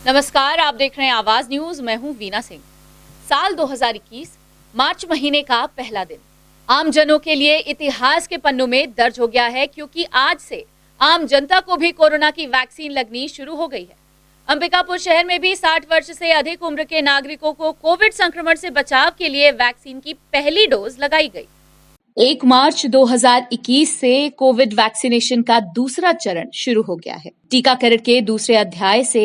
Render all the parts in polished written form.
नमस्कार, आप देख रहे हैं आवाज न्यूज। मैं हूं वीना सिंह। साल 2021 मार्च महीने का पहला दिन आम जनों के लिए इतिहास के पन्नों में दर्ज हो गया है, क्योंकि आज से आम जनता को भी कोरोना की वैक्सीन लगनी शुरू हो गई है। अंबिकापुर शहर में भी 60 वर्ष से अधिक उम्र के नागरिकों को कोविड संक्रमण से बचाव के लिए वैक्सीन की पहली डोज लगाई गई। 1 मार्च 2021 से कोविड वैक्सीनेशन का दूसरा चरण शुरू हो गया है। टीकाकरण के दूसरे अध्याय से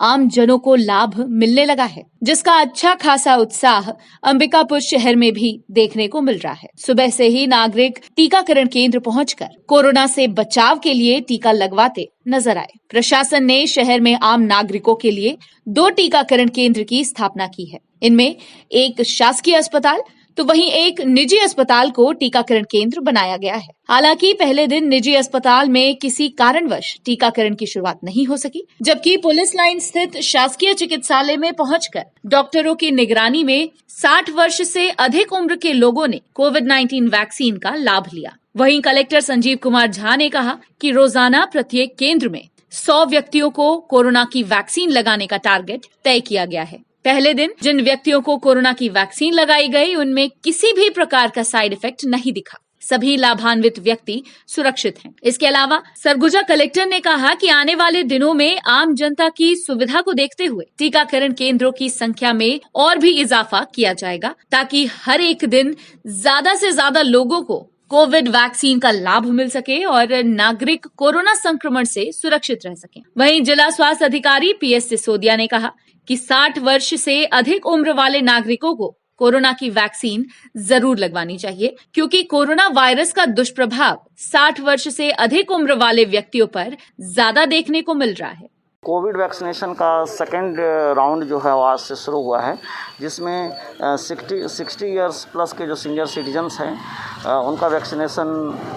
आम जनों को लाभ मिलने लगा है, जिसका अच्छा खासा उत्साह अंबिकापुर शहर में भी देखने को मिल रहा है। सुबह से ही नागरिक टीकाकरण केंद्र पहुंचकर कोरोना से बचाव के लिए टीका लगवाते नजर आए। प्रशासन ने शहर में आम नागरिकों के लिए 2 टीकाकरण केंद्र की स्थापना की है। इनमें एक शासकीय अस्पताल तो वहीं एक निजी अस्पताल को टीकाकरण केंद्र बनाया गया है। हालांकि पहले दिन निजी अस्पताल में किसी कारणवश टीकाकरण की शुरुआत नहीं हो सकी, जबकि पुलिस लाइन स्थित शासकीय चिकित्सालय में पहुंचकर डॉक्टरों की निगरानी में 60 वर्ष से अधिक उम्र के लोगों ने कोविड-19 वैक्सीन का लाभ लिया। वहीं कलेक्टर संजीव कुमार झा ने कहा कि रोजाना प्रत्येक केंद्र में 100 व्यक्तियों को कोरोना की वैक्सीन लगाने का टारगेट तय किया गया है। पहले दिन जिन व्यक्तियों को कोरोना की वैक्सीन लगाई गई, उनमें किसी भी प्रकार का साइड इफेक्ट नहीं दिखा। सभी लाभान्वित व्यक्ति सुरक्षित हैं। इसके अलावा सरगुजा कलेक्टर ने कहा कि आने वाले दिनों में आम जनता की सुविधा को देखते हुए टीकाकरण केंद्रों की संख्या में और भी इजाफा किया जाएगा, ताकि हर एक दिन ज्यादा से ज्यादा लोगों को कोविड वैक्सीन का लाभ मिल सके और नागरिक कोरोना संक्रमण से सुरक्षित रह सके। वहीं जिला स्वास्थ्य अधिकारी PS सिसोदिया ने कहा कि 60 वर्ष से अधिक उम्र वाले नागरिकों को कोरोना की वैक्सीन जरूर लगवानी चाहिए, क्योंकि कोरोना वायरस का दुष्प्रभाव 60 वर्ष से अधिक उम्र वाले व्यक्तियों पर ज्यादा देखने को मिल रहा है। कोविड वैक्सीनेशन का सेकेंड राउंड जो है आज से शुरू हुआ है, जिसमें 60 इयर्स प्लस के जो सीनियर सिटीजन्स हैं उनका वैक्सीनेशन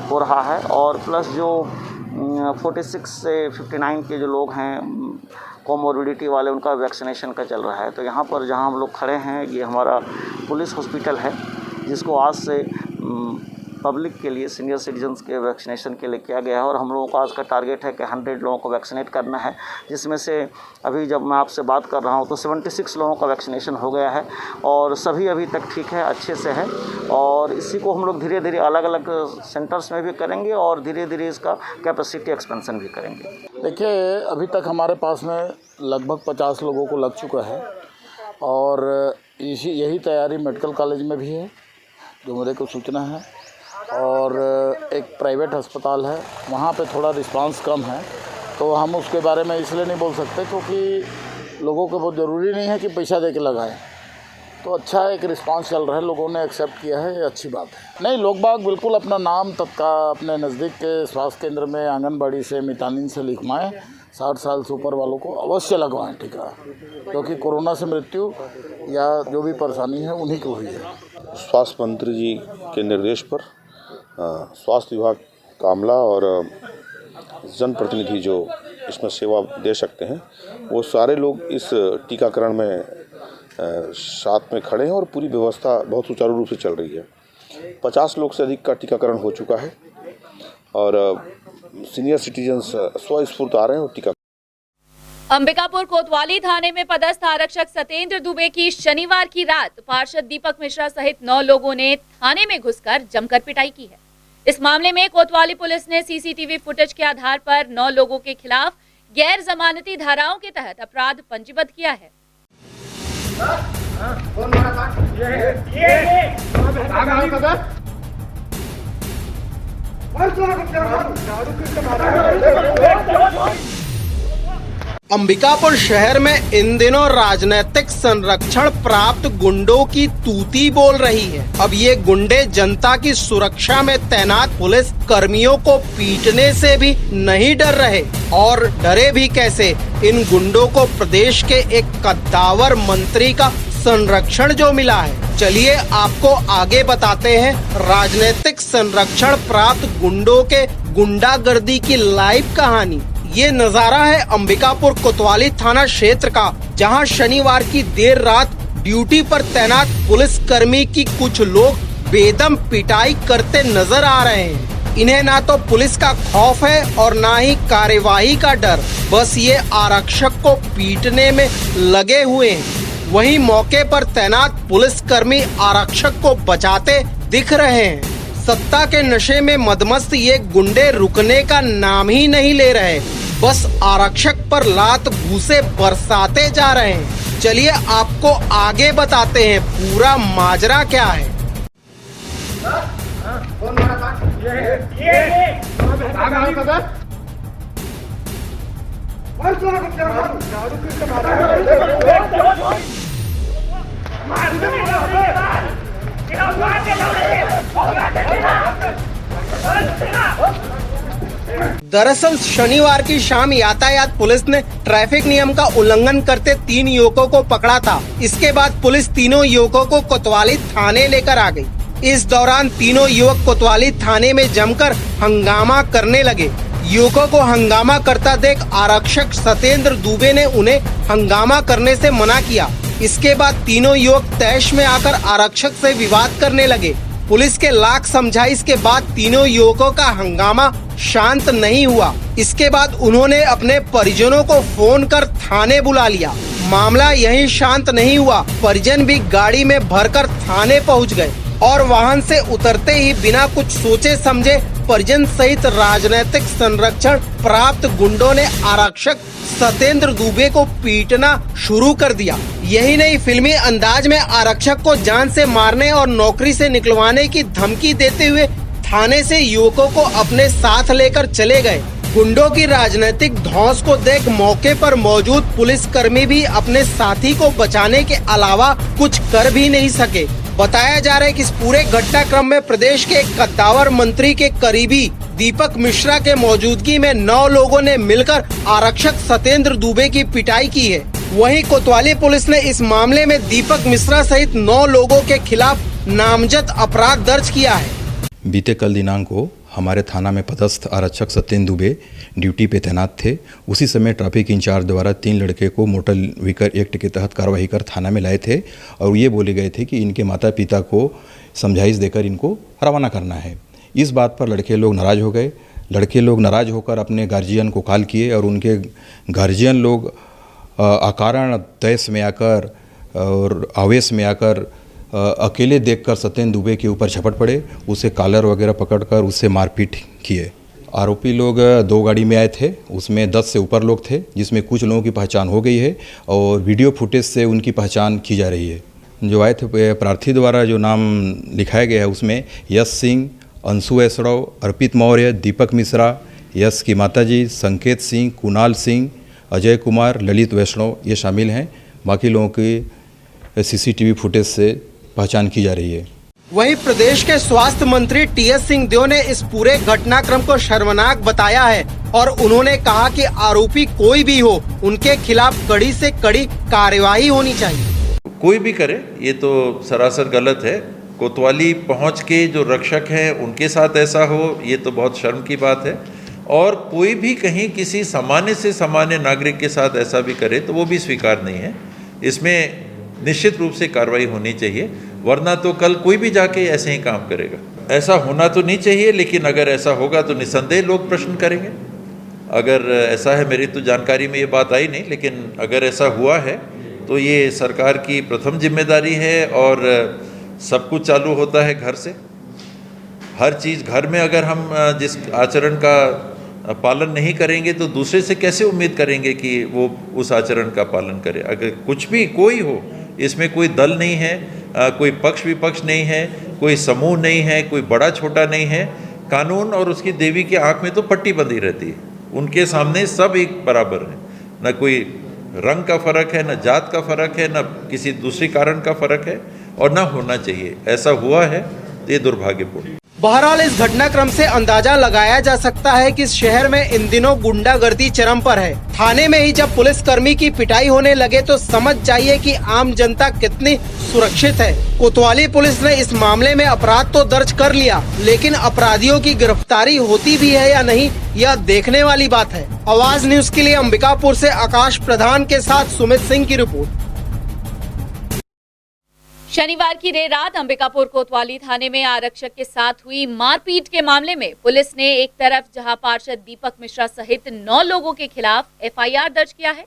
हो रहा है, और प्लस जो 46 से 59 के जो लोग हैं कोमोर्बिडिटी वाले, उनका वैक्सीनेशन का चल रहा है। तो यहाँ पर जहाँ हम लोग खड़े हैं, ये हमारा पुलिस हॉस्पिटल है, जिसको आज से पब्लिक के लिए, सीनियर सिटीजन्स के वैक्सीनेशन के लिए किया गया है। और हम लोगों का आज का टारगेट है कि 100 लोगों को वैक्सीनेट करना है, जिसमें से अभी जब मैं आपसे बात कर रहा हूँ तो 76 लोगों का वैक्सीनेशन हो गया है, और सभी अभी तक ठीक है, अच्छे से है। और इसी को हम लोग धीरे धीरे अलग अलग सेंटर्स में भी करेंगे और धीरे धीरे इसका कैपेसिटी एक्सपेंशन भी करेंगे। देखिए, अभी तक हमारे पास में लगभग 50 लोगों को लग चुका है, और यही तैयारी मेडिकल कॉलेज में भी है, जो मेरे को सूचना है। और एक प्राइवेट अस्पताल है, वहाँ पे थोड़ा रिस्पांस कम है, तो हम उसके बारे में इसलिए नहीं बोल सकते क्योंकि लोगों को बहुत ज़रूरी नहीं है कि पैसा दे के लगाएं। तो अच्छा एक रिस्पांस चल रहा है, लोगों ने एक्सेप्ट किया है, ये अच्छी बात है। नहीं, लोग बाग बिल्कुल अपना नाम तत्काल अपने नज़दीक के स्वास्थ्य केंद्र में, आंगनबाड़ी से, मितानिन से लिखवाएं। 60 साल से ऊपर वालों को अवश्य लगवाएं टीका, क्योंकि कोरोना से मृत्यु या जो भी परेशानी है उन्हीं को हुई है। स्वास्थ्य मंत्री जी के निर्देश पर स्वास्थ्य विभाग का अमला और जनप्रतिनिधि जो इसमें सेवा दे सकते हैं, वो सारे लोग इस टीकाकरण में साथ में खड़े हैं, और पूरी व्यवस्था बहुत सुचारू रूप से चल रही है। 50 लोग से अधिक का टीकाकरण हो चुका है, और सीनियर सिटीजन्स स्वस्फूर्त आ रहे हैं और टीका। अंबिकापुर कोतवाली थाने में पदस्थ आरक्षक सत्येंद्र दुबे की शनिवार की रात पार्षद दीपक मिश्रा सहित 9 लोगों ने थाने में घुसकर जमकर पिटाई की है। इस मामले में कोतवाली पुलिस ने CCTV फुटेज के आधार पर 9 लोगों के खिलाफ गैर जमानती धाराओं के तहत अपराध पंजीबद्ध किया है। अंबिकापुर शहर में इन दिनों राजनीतिक संरक्षण प्राप्त गुंडों की तूती बोल रही है। अब ये गुंडे जनता की सुरक्षा में तैनात पुलिस कर्मियों को पीटने से भी नहीं डर रहे, और डरे भी कैसे। इन गुंडों को प्रदेश के एक कद्दावर मंत्री का संरक्षण जो मिला है। चलिए आपको आगे बताते हैं राजनीतिक संरक्षण प्राप्त गुंडों के गुंडागर्दी की लाइव कहानी। ये नजारा है अंबिकापुर कोतवाली थाना क्षेत्र का, जहां शनिवार की देर रात ड्यूटी पर तैनात पुलिस कर्मी की कुछ लोग बेदम पिटाई करते नजर आ रहे हैं। इन्हें ना तो पुलिस का खौफ है और ना ही कार्यवाही का डर, बस ये आरक्षक को पीटने में लगे हुए हैं। वहीं मौके पर तैनात पुलिसकर्मी आरक्षक को बचाते दिख रहे हैं। सत्ता के नशे में मदमस्त ये गुंडे रुकने का नाम ही नहीं ले रहे, बस आरक्षक पर लात घूंसे बरसाते जा रहे हैं। चलिए आपको आगे बताते हैं पूरा माजरा क्या है। दरअसल शनिवार की शाम यातायात पुलिस ने ट्रैफिक नियम का उल्लंघन करते 3 युवकों को पकड़ा था। इसके बाद पुलिस तीनों युवकों को कोतवाली थाने लेकर आ गई। इस दौरान तीनों युवक कोतवाली थाने में जमकर हंगामा करने लगे। युवकों को हंगामा करता देख आरक्षक सत्येंद्र दुबे ने उन्हें हंगामा करने से मना किया। इसके बाद तीनों युवक तैश में आकर आरक्षक से विवाद करने लगे। पुलिस के लाख समझाइश के बाद तीनों युवकों का हंगामा शांत नहीं हुआ। इसके बाद उन्होंने अपने परिजनों को फोन कर थाने बुला लिया। मामला यहीं शांत नहीं हुआ, परिजन भी गाड़ी में भरकर थाने पहुंच गए और वाहन से उतरते ही बिना कुछ सोचे समझे परिजन सहित राजनीतिक संरक्षण प्राप्त गुंडों ने आरक्षक सत्येंद्र दुबे को पीटना शुरू कर दिया। यही नहीं, फिल्मी अंदाज में आरक्षक को जान से मारने और नौकरी से निकलवाने की धमकी देते हुए थाने से युवकों को अपने साथ लेकर चले गए। गुंडों की राजनीतिक धौंस को देख मौके पर मौजूद पुलिसकर्मी भी अपने साथी को बचाने के अलावा कुछ कर भी नहीं सके। बताया जा रहा है कि इस पूरे घटनाक्रम में प्रदेश के कद्दावर मंत्री के करीबी दीपक मिश्रा के मौजूदगी में 9 लोगों ने मिलकर आरक्षक सत्येंद्र दुबे की पिटाई की है। वहीं कोतवाली पुलिस ने इस मामले में दीपक मिश्रा सहित 9 लोगों के खिलाफ नामजद अपराध दर्ज किया है। बीते कल दिनांक को हमारे थाना में पदस्थ आरक्षक सत्येंद्र दुबे ड्यूटी पे तैनात थे। उसी समय ट्रैफिक इंचार्ज द्वारा 3 लड़के को मोटर व्हीकल एक्ट के तहत कार्रवाई कर थाना में लाए थे और ये बोले गए थे कि इनके माता पिता को समझाइश देकर इनको रवाना करना है। इस बात पर लड़के लोग नाराज़ हो गए। लड़के लोग नाराज़ होकर अपने गार्जियन को कॉल किए और उनके गार्जियन लोग अकारण तैश में आकर और आवेश में आकर अकेले देखकर सत्येंद्र दुबे के ऊपर झपट पड़े। उसे कॉलर वगैरह पकड़कर उससे मारपीट किए। आरोपी लोग 2 गाड़ी में आए थे, उसमें 10 से ऊपर लोग थे, जिसमें कुछ लोगों की पहचान हो गई है और वीडियो फुटेज से उनकी पहचान की जा रही है। जो आए थे प्रार्थी द्वारा जो नाम लिखाया गया है उसमें यश सिंह, अंशु एसड़व, अर्पित मौर्य, दीपक मिश्रा, यश की माताजी, संकेत सिंह, कुणाल सिंह, अजय कुमार, ललित वैष्णव ये शामिल हैं। बाकी लोगों की CCTV फुटेज से पहचान की जा रही है। वहीं प्रदेश के स्वास्थ्य मंत्री TS सिंहदेव ने इस पूरे घटनाक्रम को शर्मनाक बताया है और उन्होंने कहा कि आरोपी कोई भी हो, उनके खिलाफ कड़ी से कड़ी कार्यवाही होनी चाहिए। कोई भी करे ये तो सरासर गलत है। कोतवाली पहुंच के जो रक्षक हैं उनके साथ ऐसा हो ये तो बहुत शर्म की बात है। और कोई भी कहीं किसी सामान्य से सामान्य नागरिक के साथ ऐसा भी करे तो वो भी स्वीकार नहीं है। इसमें निश्चित रूप से कार्रवाई होनी चाहिए, वरना तो कल कोई भी जाके ऐसे ही काम करेगा। ऐसा होना तो नहीं चाहिए, लेकिन अगर ऐसा होगा तो निस्संदेह लोग प्रश्न करेंगे। अगर ऐसा है, मेरी तो जानकारी में ये बात आई नहीं, लेकिन अगर ऐसा हुआ है तो ये सरकार की प्रथम जिम्मेदारी है और सब कुछ चालू होता है घर से। हर चीज़ घर में अगर हम जिस आचरण का पालन नहीं करेंगे तो दूसरे से कैसे उम्मीद करेंगे कि वो उस आचरण का पालन करे। अगर कुछ भी कोई हो, इसमें कोई दल नहीं है, कोई पक्ष विपक्ष नहीं है, कोई समूह नहीं है, कोई बड़ा छोटा नहीं है। कानून और उसकी देवी की आंख में तो पट्टी बंधी रहती है। उनके सामने सब एक बराबर है, न कोई रंग का फ़र्क है, न जात का फ़र्क है, न किसी दूसरी कारण का फ़र्क है और न होना चाहिए। ऐसा हुआ है तो ये दुर्भाग्यपूर्ण। बहरहाल इस घटनाक्रम से अंदाजा लगाया जा सकता है कि इस शहर में इन दिनों गुंडागर्दी चरम पर है। थाने में ही जब पुलिसकर्मी की पिटाई होने लगे तो समझ जाइए कि आम जनता कितनी सुरक्षित है। कोतवाली पुलिस ने इस मामले में अपराध तो दर्ज कर लिया, लेकिन अपराधियों की गिरफ्तारी होती भी है या नहीं, यह देखने वाली बात है। आवाज न्यूज के लिए अंबिकापुर से आकाश प्रधान के साथ सुमित सिंह की रिपोर्ट। शनिवार की देर रात अंबिकापुर कोतवाली थाने में आरक्षक के साथ हुई मारपीट के मामले में पुलिस ने एक तरफ जहां पार्षद दीपक मिश्रा सहित 9 लोगों के खिलाफ एफआईआर दर्ज किया है,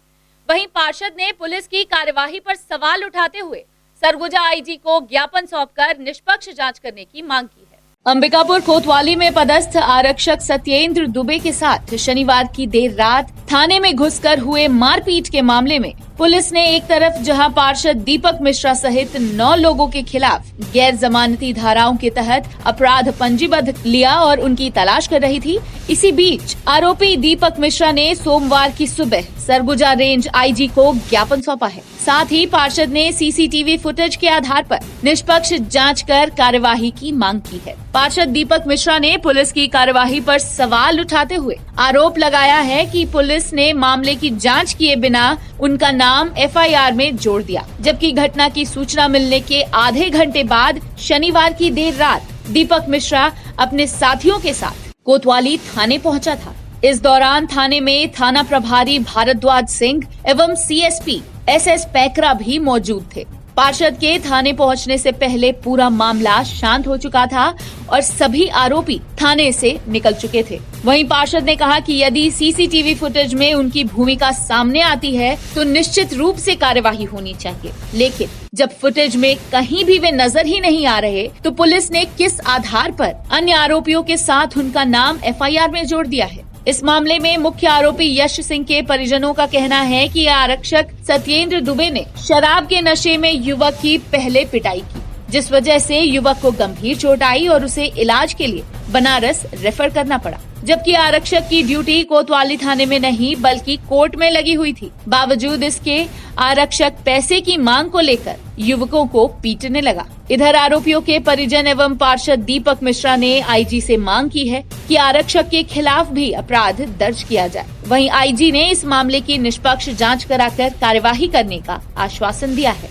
वहीं पार्षद ने पुलिस की कार्यवाही पर सवाल उठाते हुए सरगुजा आईजी को ज्ञापन सौंपकर निष्पक्ष जांच करने की मांग की है। अंबिकापुर कोतवाली में पदस्थ आरक्षक सत्येंद्र दुबे के साथ शनिवार की देर रात थाने में घुसकर हुए मारपीट के मामले में पुलिस ने एक तरफ जहां पार्षद दीपक मिश्रा सहित 9 लोगों के खिलाफ गैर जमानती धाराओं के तहत अपराध पंजीबद्ध लिया और उनकी तलाश कर रही थी, इसी बीच आरोपी दीपक मिश्रा ने सोमवार की सुबह सरगुजा रेंज आईजी को ज्ञापन सौंपा है। साथ ही पार्षद ने सीसीटीवी फुटेज के आधार पर निष्पक्ष जांच कर कार्यवाही की मांग की है। पार्षद दीपक मिश्रा ने पुलिस की कार्यवाही पर सवाल उठाते हुए आरोप लगाया है कि पुलिस ने मामले की जांच किए बिना उनका नाम एफआईआर में जोड़ दिया, जबकि घटना की सूचना मिलने के आधे घंटे बाद शनिवार की देर रात दीपक मिश्रा अपने साथियों के साथ कोतवाली थाने पहुंचा था। इस दौरान थाने में थाना प्रभारी भारद्वाज सिंह एवं सीएसपी एसएस पैकरा भी मौजूद थे। पार्षद के थाने पहुंचने से पहले पूरा मामला शांत हो चुका था और सभी आरोपी थाने से निकल चुके थे। वहीं पार्षद ने कहा कि यदि सीसीटीवी फुटेज में उनकी भूमिका सामने आती है तो निश्चित रूप से कार्यवाही होनी चाहिए, लेकिन जब फुटेज में कहीं भी वे नजर ही नहीं आ रहे तो पुलिस ने किस आधार पर अन्य आरोपियों के साथ उनका नाम एफआईआर में जोड़ दिया है। इस मामले में मुख्य आरोपी यश सिंह के परिजनों का कहना है कि आरक्षक सत्येंद्र दुबे ने शराब के नशे में युवक की पहले पिटाई की, जिस वजह से युवक को गंभीर चोट आई और उसे इलाज के लिए बनारस रेफर करना पड़ा, जबकि आरक्षक की ड्यूटी कोतवाली थाने में नहीं बल्कि कोर्ट में लगी हुई थी। बावजूद इसके आरक्षक पैसे की मांग को लेकर युवकों को पीटने लगा। इधर आरोपियों के परिजन एवं पार्षद दीपक मिश्रा ने आईजी से मांग की है कि आरक्षक के खिलाफ भी अपराध दर्ज किया जाए। वहीं आईजी ने इस मामले की निष्पक्ष जांच कराकर कार्यवाही करने का आश्वासन दिया है।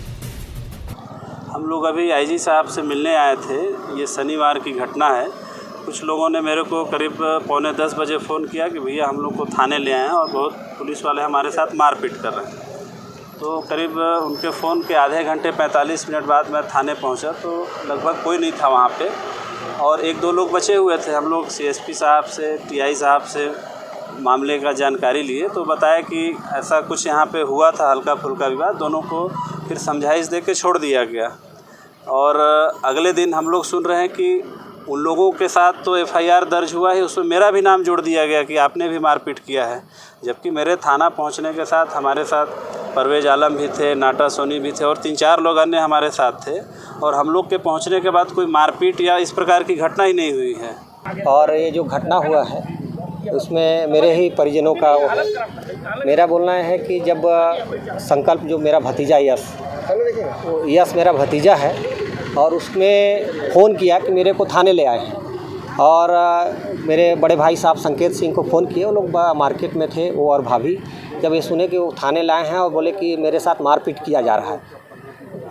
हम लोग अभी आईजी साहब से मिलने आए थे। ये शनिवार की घटना है। कुछ लोगों ने मेरे को करीब 9:45 बजे फ़ोन किया कि भैया हम लोग को थाने ले आए हैं और बहुत पुलिस वाले हमारे साथ मारपीट कर रहे हैं। तो करीब उनके फ़ोन के आधे घंटे 45 मिनट बाद मैं थाने पहुंचा तो लगभग कोई नहीं था वहाँ पे और 1-2 लोग बचे हुए थे। हम लोग सीएसपी साहब से, टीआई साहब से मामले का जानकारी लिए तो बताया कि ऐसा कुछ यहाँ पे हुआ था, हल्का फुल्का विवाद। दोनों को फिर समझाइश दे के छोड़ दिया गया और अगले दिन हम लोग सुन रहे हैं कि उन लोगों के साथ तो एफआईआर दर्ज हुआ है, उसमें मेरा भी नाम जोड़ दिया गया कि आपने भी मारपीट किया है, जबकि मेरे थाना पहुंचने के साथ हमारे साथ परवेज आलम भी थे, नाटा सोनी भी थे और 3-4 लोग अन्य हमारे साथ थे और हम लोग के पहुंचने के बाद कोई मारपीट या इस प्रकार की घटना ही नहीं हुई है। और ये जो घटना हुआ है उसमें मेरे ही परिजनों का वो है। मेरा बोलना है कि जब संकल्प जो मेरा भतीजा यश मेरा भतीजा है और उसमें फ़ोन किया कि मेरे को थाने ले आए हैं और मेरे बड़े भाई साहब संकेत सिंह को फ़ोन किए। वो लोग मार्केट में थे, वो और भाभी। जब ये सुने कि वो थाने लाए हैं और बोले कि मेरे साथ मारपीट किया जा रहा है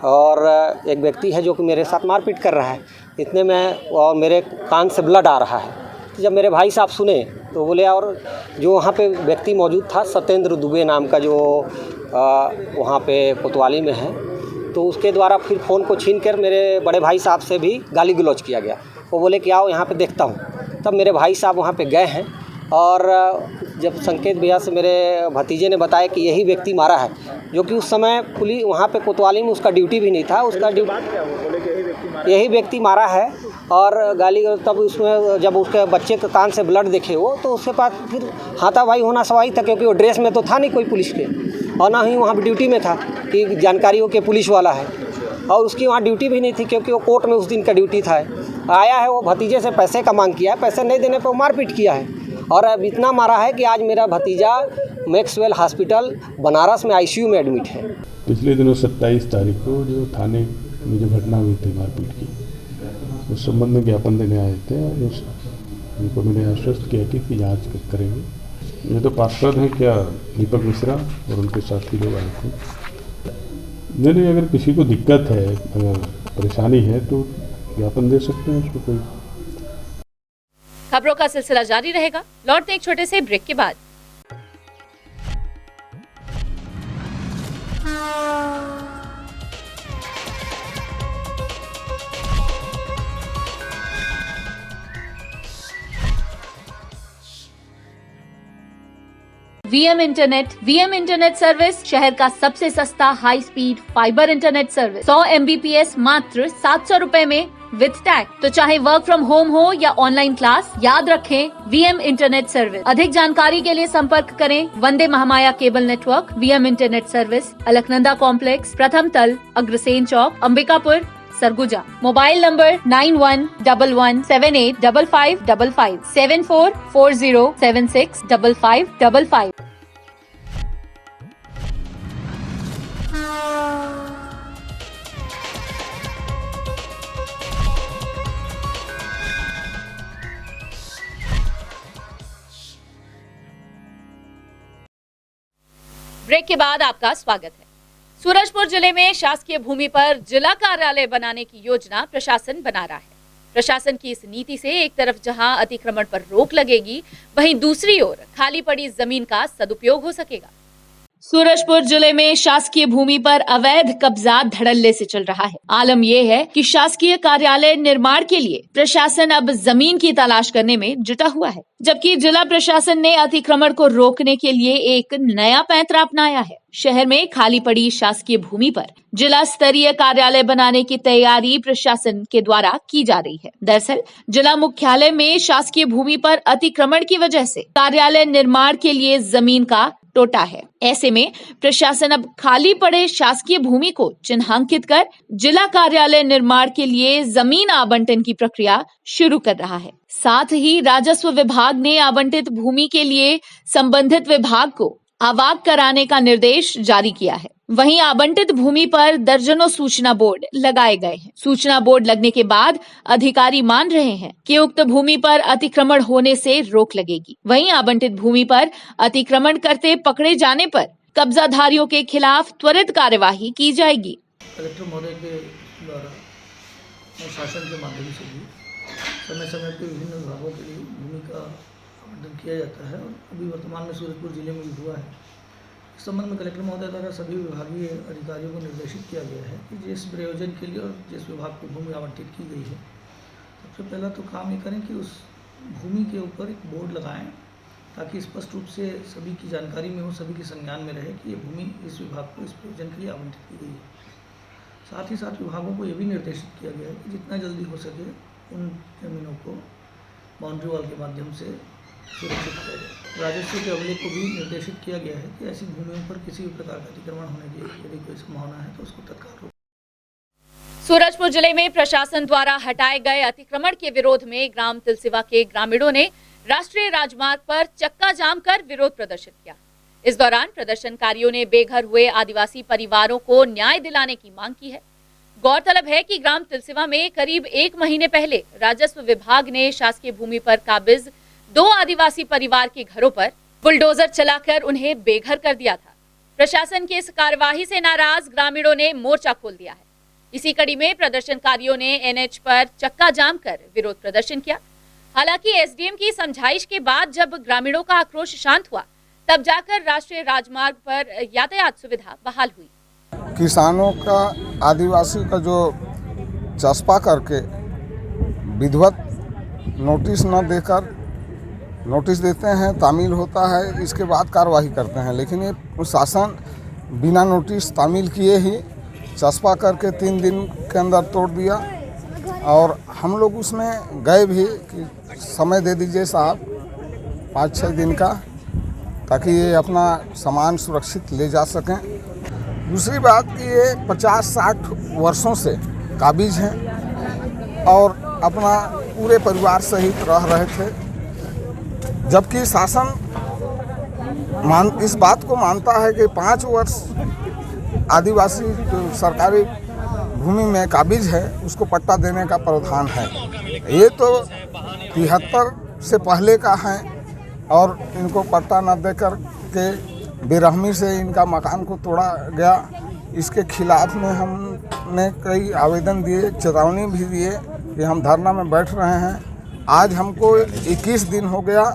और एक व्यक्ति है जो कि मेरे साथ मारपीट कर रहा है, इतने में और मेरे कान से ब्लड आ रहा है। तो जब मेरे भाई साहब सुने तो बोले, और जो वहाँ पे व्यक्ति मौजूद था सत्येंद्र दुबे नाम का जो वहाँ पे कोतवाली में है, तो उसके द्वारा फिर फ़ोन को छीन कर मेरे बड़े भाई साहब से भी गाली गलौज किया गया। वो बोले कि आओ यहाँ पे देखता हूँ। तब मेरे भाई साहब वहाँ पे गए हैं और जब संकेत भैया से मेरे भतीजे ने बताया कि यही व्यक्ति मारा है, जो कि उस समय पुलिस वहाँ पे कोतवाली में उसका ड्यूटी भी नहीं था, उसका ड्यूटी यही व्यक्ति मारा है और गाली। तब उसमें जब उसके बच्चे के कान से ब्लड देखे वो, तो उसके बाद फिर हाथापाई होना स्वाभाविक था, क्योंकि वो ड्रेस में तो था नहीं कोई पुलिस के और ना ही वहाँ पर ड्यूटी में था कि जानकारियों के पुलिस वाला है, और उसकी वहाँ ड्यूटी भी नहीं थी क्योंकि वो कोर्ट में उस दिन का ड्यूटी था। आया है वो भतीजे से पैसे का मांग किया है, पैसे नहीं देने पर वो मारपीट किया है और अब इतना मारा है कि आज मेरा भतीजा मैक्सवेल हॉस्पिटल बनारस में आईसीयू में एडमिट है। पिछले दिनों 27 तारीख को जो थाने में जो घटना हुई थी मारपीट की, उस संबंध में ज्ञापन देने आए थे और उनको मैंने आश्वस्त किया कि इसकी जाँच करेंगे। ये तो पार्षद हैं क्या दीपक मिश्रा और उनके साथी लोग आए थे। नहीं, अगर किसी को दिक्कत है, परेशानी है तो ज्ञापन दे सकते हैं उसको। कोई खबरों का सिलसिला जारी रहेगा। लौटते एक छोटे से ब्रेक के बाद। VM इंटरनेट सर्विस, शहर का सबसे सस्ता high speed fibre internet service. 100 Mbps मात्र 700 रुपए में विद टैग। तो चाहे वर्क फ्रॉम होम हो या ऑनलाइन क्लास, याद रखें VM इंटरनेट सर्विस। अधिक जानकारी के लिए संपर्क करें Vande Mahamaya cable network, VM internet service, Alaknanda complex, प्रथम तल, Agrasen Chowk, Ambikapur, Surguja. Mobile number 9111785555 7440765555। Break के बाद आपका स्वागत है। सूरजपुर जिले में शासकीय भूमि पर जिला कार्यालय बनाने की योजना प्रशासन बना रहा है। प्रशासन की इस नीति से एक तरफ जहां अतिक्रमण पर रोक लगेगी, वहीं दूसरी ओर खाली पड़ी जमीन का सदुपयोग हो सकेगा। सूरजपुर जिले में शासकीय भूमि पर अवैध कब्जा धड़ल्ले से चल रहा है। आलम यह है कि शासकीय कार्यालय निर्माण के लिए प्रशासन अब जमीन की तलाश करने में जुटा हुआ है, जबकि जिला प्रशासन ने अतिक्रमण को रोकने के लिए एक नया पैंतरा अपनाया है। शहर में खाली पड़ी शासकीय भूमि पर जिला स्तरीय कार्यालय बनाने की तैयारी प्रशासन के द्वारा की जा रही है। दरअसल जिला मुख्यालय में शासकीय भूमि पर अतिक्रमण की वजह से कार्यालय निर्माण के लिए जमीन का टोटा है। ऐसे में प्रशासन अब खाली पड़े शासकीय भूमि को चिन्हांकित कर जिला कार्यालय निर्माण के लिए जमीन आवंटन की प्रक्रिया शुरू कर रहा है। साथ ही राजस्व विभाग ने आवंटित भूमि के लिए संबंधित विभाग को आवाक कराने का निर्देश जारी किया है। वहीं आवंटित भूमि पर दर्जनों सूचना बोर्ड लगाए गए हैं। सूचना बोर्ड लगने के बाद अधिकारी मान रहे हैं कि उक्त भूमि पर अतिक्रमण होने से रोक लगेगी। वहीं आवंटित भूमि पर अतिक्रमण करते पकड़े जाने पर कब्जाधारियों के खिलाफ त्वरित कार्यवाही की जाएगी। कलेक्टर महोदय के द्वारा और शासन के माध्यम से भी समय समय पर विभिन्न विभागों के लिए भूमि का आवंटन किया जाता है और अभी वर्तमान में सूरजपुर जिले में भी हुआ है। इस संबंध में कलेक्टर महोदय द्वारा सभी विभागीय अधिकारियों को निर्देशित किया गया है कि जिस प्रयोजन के लिए और जिस विभाग को भूमि आवंटित की गई है, सबसे पहला तो काम ये करें कि उस भूमि के ऊपर एक बोर्ड लगाएं ताकि स्पष्ट रूप से सभी की जानकारी में हो, सभी के संज्ञान में रहे कि ये भूमि इस विभाग को इस प्रयोजन के लिए आवंटित की गई है। साथ ही साथ विभागों को ये भी निर्देशित किया गया है कि जितना जल्दी हो सके उन जमीनों को बाउंड्री वॉल के माध्यम से सुरक्षित किया जाए। राजस्व के अमले को भी निर्देशित किया गया है कि ऐसी भूमियों पर किसी भी प्रकार का अतिक्रमण होने की यदि कोई संभावना है तो उसको तत्काल रोक। सूरजपुर जिले में प्रशासन द्वारा हटाए गए अतिक्रमण के विरोध में ग्राम तिलसिवा के ग्रामीणों ने राष्ट्रीय राजमार्ग पर चक्का जाम कर विरोध प्रदर्शन किया। इस दौरान प्रदर्शनकारियों ने बेघर हुए आदिवासी परिवारों को न्याय दिलाने की मांग की है। गौरतलब है कि ग्राम तिलसिवा में करीब 1 महीने पहले राजस्व विभाग ने शासकीय भूमि पर काबिज 2 आदिवासी परिवार के घरों पर बुलडोजर चलाकर उन्हें बेघर कर दिया था। प्रशासन की इस कार्यवाही से नाराज ग्रामीणों ने मोर्चा खोल दिया है। इसी कड़ी में प्रदर्शनकारियों ने NH पर चक्का जाम कर विरोध प्रदर्शन किया। हालांकि SDM की समझाइश के बाद जब ग्रामीणों का आक्रोश शांत हुआ, तब जाकर राष्ट्रीय राजमार्ग पर यातायात सुविधा बहाल हुई। किसानों का आदिवासी का जो चस्पा करके विधिवत नोटिस न देकर नोटिस देते हैं, तामील होता है, इसके बाद कार्रवाई करते हैं। लेकिन ये शासन बिना नोटिस तामील किए ही चस्पा करके 3 दिन के अंदर तोड़ दिया। और हम लोग उसमें गए भी कि समय दे दीजिए साहब 5-6 दिन का, ताकि ये अपना सामान सुरक्षित ले जा सकें। दूसरी बात कि ये 50-60 वर्षों से काबिज हैं और अपना पूरे परिवार सहित रह रहे थे, जबकि शासन इस बात को मानता है कि 5 वर्ष आदिवासी जो सरकारी भूमि में काबिज है उसको पट्टा देने का प्रावधान है। ये तो 73 से पहले का है और इनको पट्टा न देकर के बेरहमी से इनका मकान को तोड़ा गया। इसके खिलाफ में हमने कई आवेदन दिए, चेतावनी भी दिए कि हम धरना में बैठ रहे हैं। आज हमको 21 दिन हो गया,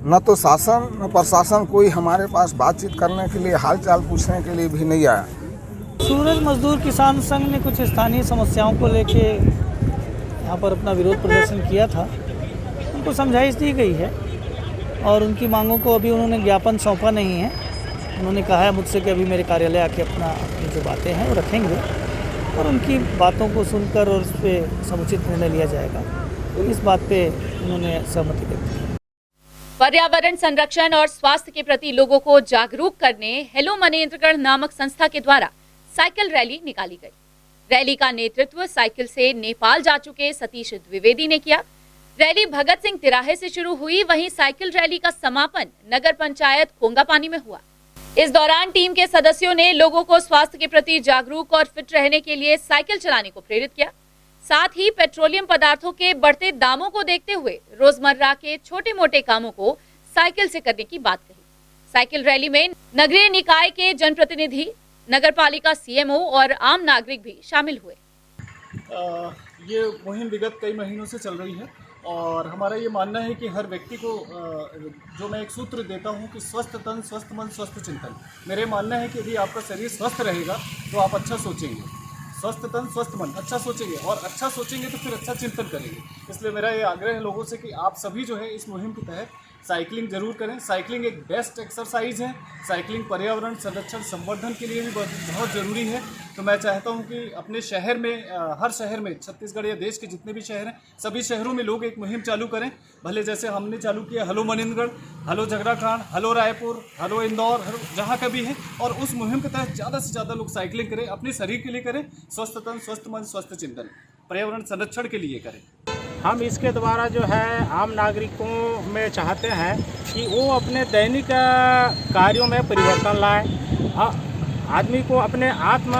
न तो शासन न प्रशासन कोई हमारे पास बातचीत करने के लिए, हालचाल पूछने के लिए भी नहीं आया। सूरज मजदूर किसान संघ ने कुछ स्थानीय समस्याओं को लेके यहाँ पर अपना विरोध प्रदर्शन किया था। उनको समझाइश दी गई है और उनकी मांगों को अभी उन्होंने ज्ञापन सौंपा नहीं है। उन्होंने कहा है मुझसे कि अभी मेरे कार्यालय आके अपनी जो बातें हैं वो रखेंगे और उनकी बातों को सुनकर और उस पर समुचित निर्णय लिया जाएगा। इस बात पे उन्होंने सहमति दे दी। पर्यावरण संरक्षण और स्वास्थ्य के प्रति लोगों को जागरूक करने हेलो मनेन्द्रगढ़ नामक संस्था के द्वारा साइकिल रैली निकाली गई। रैली का नेतृत्व साइकिल से नेपाल जा चुके सतीश द्विवेदी ने किया। रैली भगत सिंह तिराहे से शुरू हुई, वहीं साइकिल रैली का समापन नगर पंचायत कोंगापानी में हुआ। इस दौरान टीम के सदस्यों ने लोगों को स्वास्थ्य के प्रति जागरूक और फिट रहने के लिए साइकिल चलाने को प्रेरित किया। साथ ही पेट्रोलियम पदार्थों के बढ़ते दामों को देखते हुए रोजमर्रा के छोटे मोटे कामों को साइकिल से करने की बात कही। साइकिल रैली में नगरीय निकाय के जनप्रतिनिधि, नगरपालिका सीएमओ और आम नागरिक भी शामिल हुए। ये मुहिम विगत कई महीनों से चल रही है और हमारा ये मानना है कि हर व्यक्ति को जो मैं एक सूत्र देता हूँ कि स्वस्थ तन, स्वस्थ मन, स्वस्थ चिंतन। मेरे मानना है कि यदि आपका शरीर स्वस्थ रहेगा तो आप अच्छा सोचेंगे। स्वस्थ तन, स्वस्थ मन, अच्छा सोचेंगे और अच्छा सोचेंगे तो फिर अच्छा चिंतन करेंगे। इसलिए मेरा ये आग्रह है लोगों से कि आप सभी जो है इस मुहिम के तहत साइकिलिंग जरूर करें। साइकिलिंग एक बेस्ट एक्सरसाइज है। साइकिलिंग पर्यावरण संरक्षण संवर्धन के लिए भी बहुत ज़रूरी है। तो मैं चाहता हूं कि अपने शहर में, हर शहर में, छत्तीसगढ़ या देश के जितने भी शहर हैं, सभी शहरों में लोग एक मुहिम चालू करें। भले जैसे हमने चालू किया hello Manendragarh, hello Jhagrakhand, hello Raipur, hello Indore, जहाँ का भी है, और उस मुहिम के तहत ज़्यादा से ज़्यादा लोग साइकिलिंग करें, अपने शरीर के लिए करें, स्वस्थ तन, स्वस्थ मन, स्वस्थ चिंतन, पर्यावरण संरक्षण के लिए करें। हम इसके द्वारा जो है आम नागरिकों में चाहते हैं कि वो अपने दैनिक कार्यों में परिवर्तन लाएं। आदमी को अपने आत्म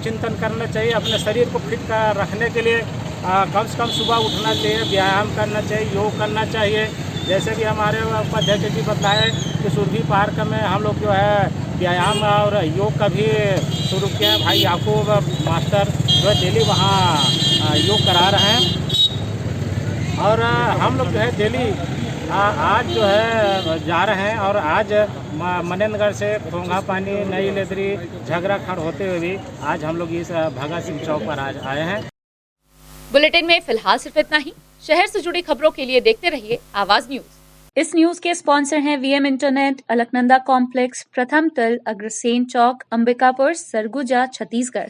चिंतन करना चाहिए। अपने शरीर को फिट रखने के लिए कम से कम सुबह उठना चाहिए, व्यायाम करना चाहिए, योग करना चाहिए। जैसे कि हमारे उपाध्यक्ष जी बताए कि सुरभि पार्क में हम लोग जो है व्यायाम और योग का भी शुरू किया है। भाई याकूब मास्टर जो है डेली वहाँ योग करा रहे हैं और हम लोग जो है डेली आज जो है जा रहे हैं और आज मनेन्द्रगढ़ से कोंगापानी, नई लेदरी, झगड़ाखांड होते हुए भी आज हम लोग इस भगत सिंह चौक पर आज आए हैं। बुलेटिन में फिलहाल सिर्फ इतना ही। शहर से जुड़ी खबरों के लिए देखते रहिए आवाज न्यूज। इस न्यूज के स्पॉन्सर हैं वीएम इंटरनेट, अलकनंदा कॉम्प्लेक्स, प्रथम तल, अग्रसेन चौक, अंबिकापुर, सरगुजा, छत्तीसगढ़।